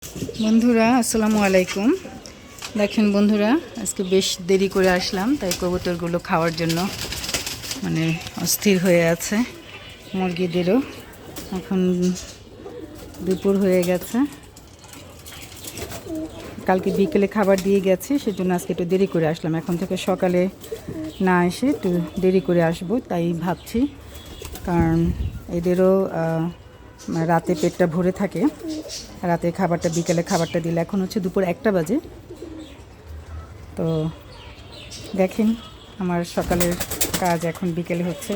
বন্ধুরা আসসালামু আলাইকুম। দেখেন বন্ধুরা, আজকে বেশ দেরি করে আসলাম, তাই কবুতরগুলো খাওয়ার জন্য মানে অস্থির হয়ে আছে। মুরগিদেরও এখন দুপুর হয়ে গেছে, কালকে বিকেলে খাবার দিয়ে গেছি, সেজন্য আজকে একটু দেরি করে আসলাম। এখন থেকে সকালে না এসে একটু দেরি করে আসবো তাই ভাবছি, কারণ এদেরও রাতে পেটটা ভরে থাকে। রাতে খাবারটা বিকেলে খাবারটা দিলে এখন হচ্ছে দুপুর 1টা বাজে। তো দেখেন আমার সকালের কাজ এখন বিকেলে হচ্ছে।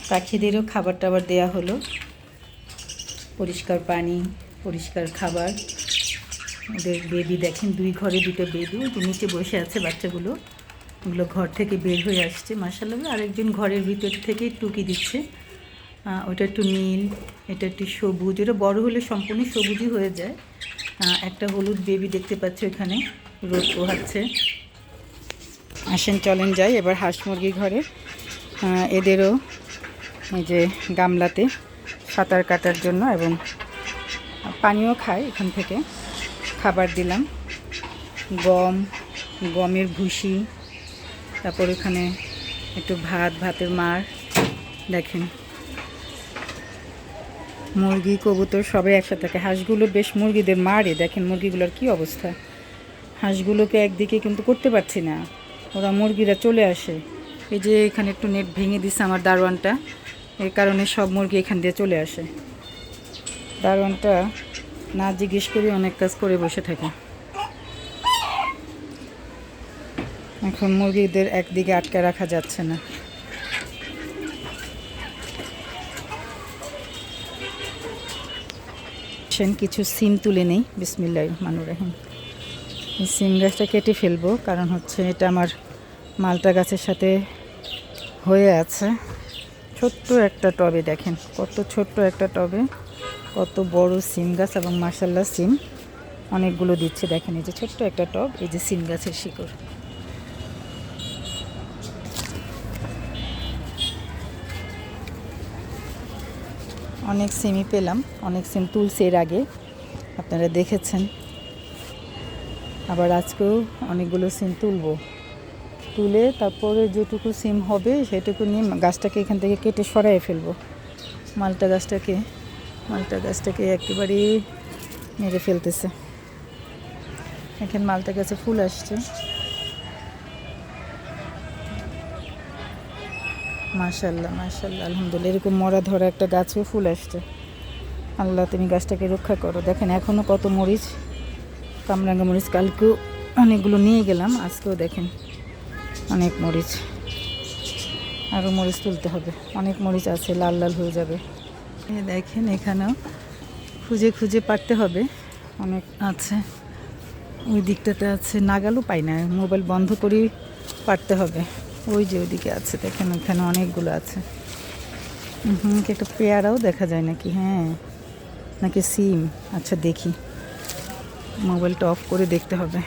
পাখিদেরও খাবার টাবার দেওয়া হলো, পরিষ্কার পানি, পরিষ্কার খাবার। ওদের বেবি দেখেন, 2 ঘরে 2টো বেবি, যে নিচে বসে আছে বাচ্চাগুলো, ওগুলো ঘর থেকে বের হয়ে আসছে মাশাআল্লাহ। আরেকজন ঘরের ভিতর থেকে টুকি দিচ্ছে। ওটা একটু নীল, এটা একটু সবুজ, ওটা বড় হলে সম্পূর্ণ সবুজই হয়ে যায়। একটা হলুদ বেবি দেখতে পাচ্ছি ওখানে, রোদ পোহাচ্ছে। আসেন চলেন যাই এবার হাঁস মুরগি ঘরে। এদেরও এই যে গামলাতে সাঁতার কাটার জন্য এবং পানিও খায়, এখান থেকে খাবার দিলাম। গমের ভুসি, তারপর এখানে একটু ভাতের মার। দেখেন মুরগি কবুতর সবাই একসাথে থাকে। হাঁসগুলো বেশ মুরগিদের মারে, দেখেন মুরগিগুলোর কি অবস্থা। হাঁসগুলোকে একদিকে কিন্তু করতে পারছি না, ওরা মুরগিরা চলে আসে। এই যে এখানে একটু নেট ভেঙে দিছে আমার দারোয়ানটা, এর কারণে সব মুরগি এখান দিয়ে চলে আসে। দারোয়ানটা না জিজ্ঞেস করে অনেক কাজ করে বসে থাকে। এখন মুরগিদের একদিকে আটকে রাখা যাচ্ছে না। কিছু সিম তুলে নেই, বিসমিল্লাহির রহমানির রহিম। এই সিম গাছটা কেটে ফেলবো, কারণ হচ্ছে এটা আমার মালটা গাছের সাথে হয়ে আছে। ছোট্ট একটা টবে দেখেন, কত ছোট্ট একটা টবে কত বড় সিম গাছ, এবং মাশাআল্লাহ সিম অনেকগুলো দিচ্ছে। দেখেন এই যে ছোট্ট একটা টব, এই যে সিম গাছের শিকড়। অনেক সিমই পেলাম, অনেক সিম তুলছে এর আগে, আপনারা দেখেছেন। আবার আজকেও অনেকগুলো সিম তুলে তারপরে যেটুকু সিম হবে সেটুকু নিয়ে গাছটাকে এখান থেকে কেটে সরাই ফেলবো। মালটা গাছটাকে একেবারেই মেরে ফেলতেছে। এখানে মালটা গাছে ফুল আসছে, মাশাআল্লাহ মাশাআল্লাহ আলহামদুলিল্লাহ। এরকম মরা ধরা একটা গাছেও ফুল আসছে। আল্লাহ তুমি গাছটাকে রক্ষা করো। দেখেন এখনও কত মরিচ, কামরাঙ্গা মরিচ, কালকেও অনেকগুলো নিয়ে গেলাম, আজকেও দেখেন অনেক মরিচ। আরও মরিচ তুলতে হবে, অনেক মরিচ আছে, লাল লাল হয়ে যাবে। দেখেন এখানেও খুঁজে খুঁজে পারতে হবে, অনেক আছে। ওই দিকটাতে আছে, নাগালও পাই না, মোবাইল বন্ধ করেই পারতে হবে। ওই যে ওইদিকে আছে, দেখেন ওইখানে অনেকগুলো আছে। একটা পেয়ারাও দেখা যায় নাকি, হ্যাঁ নাকি সিম, আচ্ছা দেখি, মোবাইলটা অফ করে দেখতে হবে।